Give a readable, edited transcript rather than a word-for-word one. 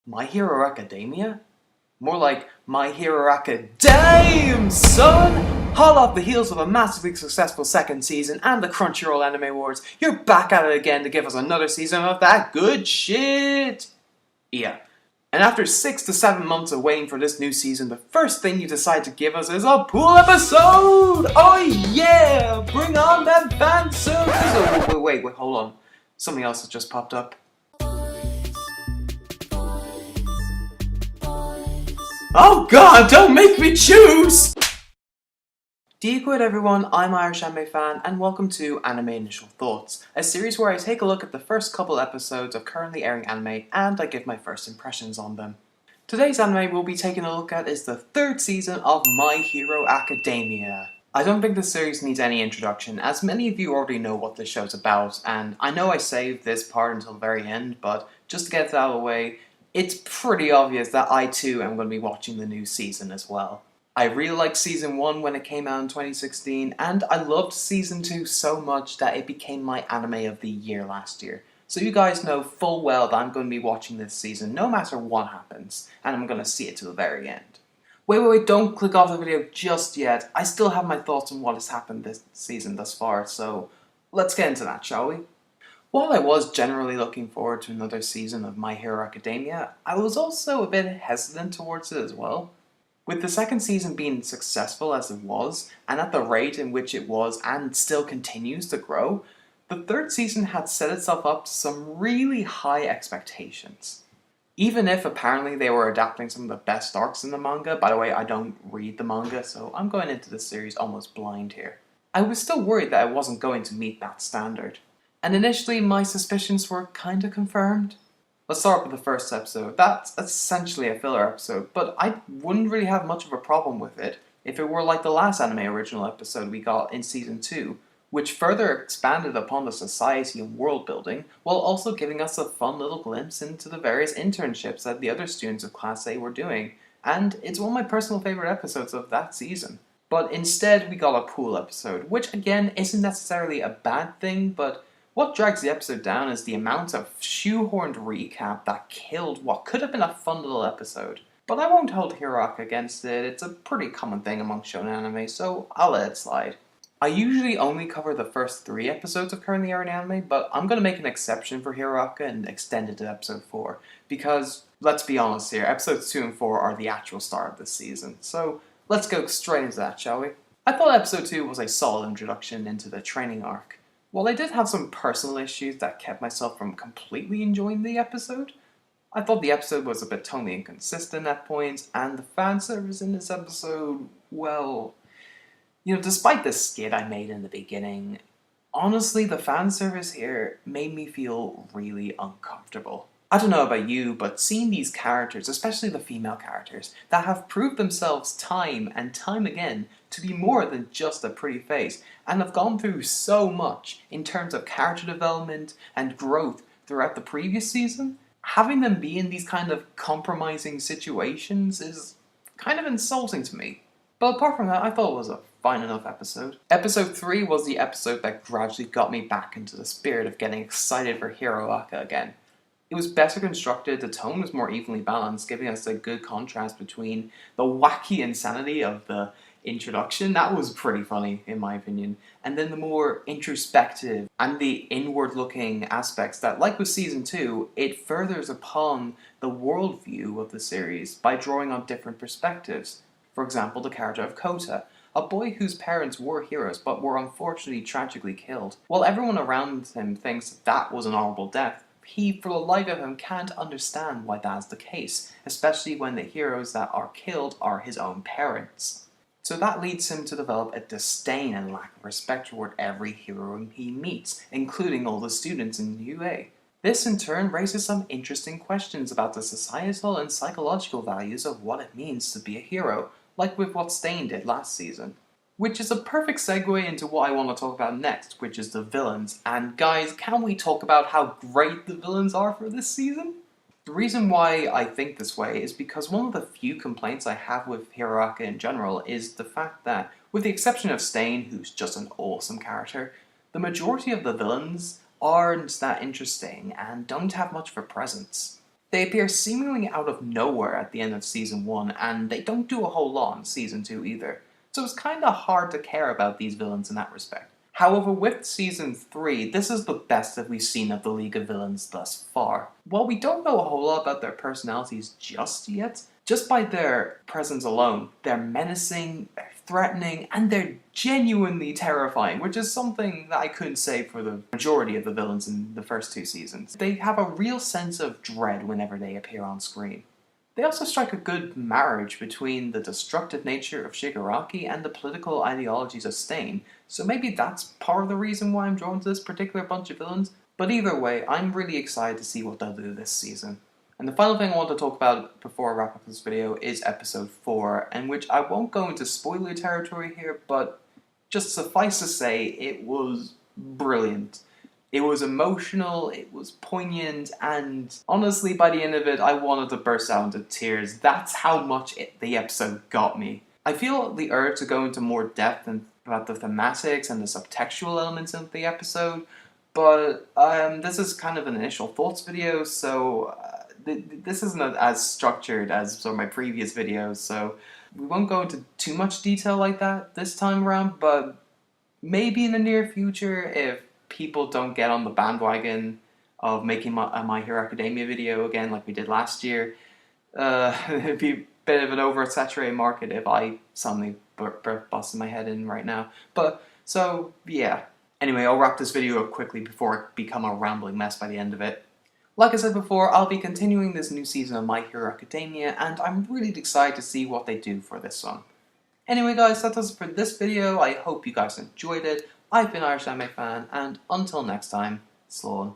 My Hero Academia? More like My Hero Acadame, son! Hot off the heels of a massively successful second season and the Crunchyroll Anime Awards, you're back at it again to give us another season of that good shit! Yeah. And after 6 to 7 months of waiting for this new season, the first thing you decide to give us is a pool episode! Oh yeah! Bring on that fan service! Oh, wait, hold on. Something else has just popped up. Oh god, don't make me choose! Decoid everyone, I'm IrishAnimeFan and welcome to Anime Initial Thoughts, a series where I take a look at the first couple episodes of currently airing anime and I give my first impressions on them. Today's anime we'll be taking a look at is the third season of My Hero Academia. I don't think this series needs any introduction, as many of you already know what this show's about, and I know I saved this part until the very end, but just to get it out of the way, it's pretty obvious that I too am going to be watching the new season as well. I really liked Season 1 when it came out in 2016, and I loved Season 2 so much that it became my anime of the year last year. So you guys know full well that I'm going to be watching this season no matter what happens, and I'm going to see it to the very end. Wait, don't click off the video just yet. I still have my thoughts on what has happened this season thus far, so let's get into that, shall we? While I was generally looking forward to another season of My Hero Academia, I was also a bit hesitant towards it as well. With the second season being successful as it was, and at the rate in which it was and still continues to grow, the third season had set itself up to some really high expectations. Even if apparently they were adapting some of the best arcs in the manga, by the way I don't read the manga so I'm going into this series almost blind here, I was still worried that I wasn't going to meet that standard. And initially my suspicions were kinda confirmed. Let's start with the first episode. That's essentially a filler episode, but I wouldn't really have much of a problem with it if it were like the last anime original episode we got in Season 2, which further expanded upon the society and world building, while also giving us a fun little glimpse into the various internships that the other students of Class A were doing, and it's one of my personal favorite episodes of that season. But instead we got a pool episode, which again isn't necessarily a bad thing, but what drags the episode down is the amount of shoehorned recap that killed what could have been a fun little episode. But I won't hold Hiroaka against it, it's a pretty common thing among shonen anime, so I'll let it slide. I usually only cover the first 3 episodes of currently airing anime, but I'm going to make an exception for Hiroaka and extend it to episode 4, because, let's be honest here, episodes 2 and 4 are the actual start of this season, so let's go straight into that, shall we? I thought episode 2 was a solid introduction into the training arc. While I did have some personal issues that kept myself from completely enjoying the episode, I thought the episode was a bit tonally inconsistent at points, and the fan service in this episode, well, despite the skit I made in the beginning, honestly the fan service here made me feel really uncomfortable. I don't know about you, but seeing these characters, especially the female characters, that have proved themselves time and time again to be more than just a pretty face, and have gone through so much in terms of character development and growth throughout the previous season, having them be in these kind of compromising situations is kind of insulting to me. But apart from that, I thought it was a fine enough episode. Episode 3 was the episode that gradually got me back into the spirit of getting excited for Hiroaka again. It was better constructed, the tone was more evenly balanced, giving us a good contrast between the wacky insanity of the introduction, that was pretty funny in my opinion, and then the more introspective and the inward-looking aspects that, like with Season 2, it furthers upon the worldview of the series by drawing on different perspectives. For example, the character of Kota, a boy whose parents were heroes but were unfortunately tragically killed. While everyone around him thinks that was an honorable death, he, for the life of him, can't understand why that's the case, especially when the heroes that are killed are his own parents. So that leads him to develop a disdain and lack of respect toward every hero he meets, including all the students in UA. This in turn raises some interesting questions about the societal and psychological values of what it means to be a hero, like with what Stain did last season. Which is a perfect segue into what I want to talk about next, which is the villains. And guys, can we talk about how great the villains are for this season? The reason why I think this way is because one of the few complaints I have with Hiroaka in general is the fact that, with the exception of Stain, who's just an awesome character, the majority of the villains aren't that interesting and don't have much of a presence. They appear seemingly out of nowhere at the end of Season 1, and they don't do a whole lot in Season 2 either, so it's kinda hard to care about these villains in that respect. However, with Season 3, this is the best that we've seen of the League of Villains thus far. While we don't know a whole lot about their personalities just yet, just by their presence alone, they're menacing, they're threatening, and they're genuinely terrifying, which is something that I couldn't say for the majority of the villains in the first 2 seasons. They have a real sense of dread whenever they appear on screen. They also strike a good marriage between the destructive nature of Shigaraki and the political ideologies of Stain, so maybe that's part of the reason why I'm drawn to this particular bunch of villains, but either way, I'm really excited to see what they'll do this season. And the final thing I want to talk about before I wrap up this video is episode 4, in which I won't go into spoiler territory here, but just suffice to say, it was brilliant. It was emotional, it was poignant, and honestly, by the end of it, I wanted to burst out into tears. That's how much the episode got me. I feel the urge to go into more depth about the thematics and the subtextual elements of the episode, but this is kind of an initial thoughts video, so this isn't as structured as some of my previous videos, so we won't go into too much detail like that this time around, but maybe in the near future, if people don't get on the bandwagon of making My Hero Academia video again like we did last year, it'd be a bit of an oversaturated market if I suddenly busted my head in right now. But, so, yeah. Anyway, I'll wrap this video up quickly before it become a rambling mess by the end of it. Like I said before, I'll be continuing this new season of My Hero Academia, and I'm really excited to see what they do for this one. Anyway guys, that does it for this video. I hope you guys enjoyed it. I've been IrishAnimeFan, and until next time, Slán.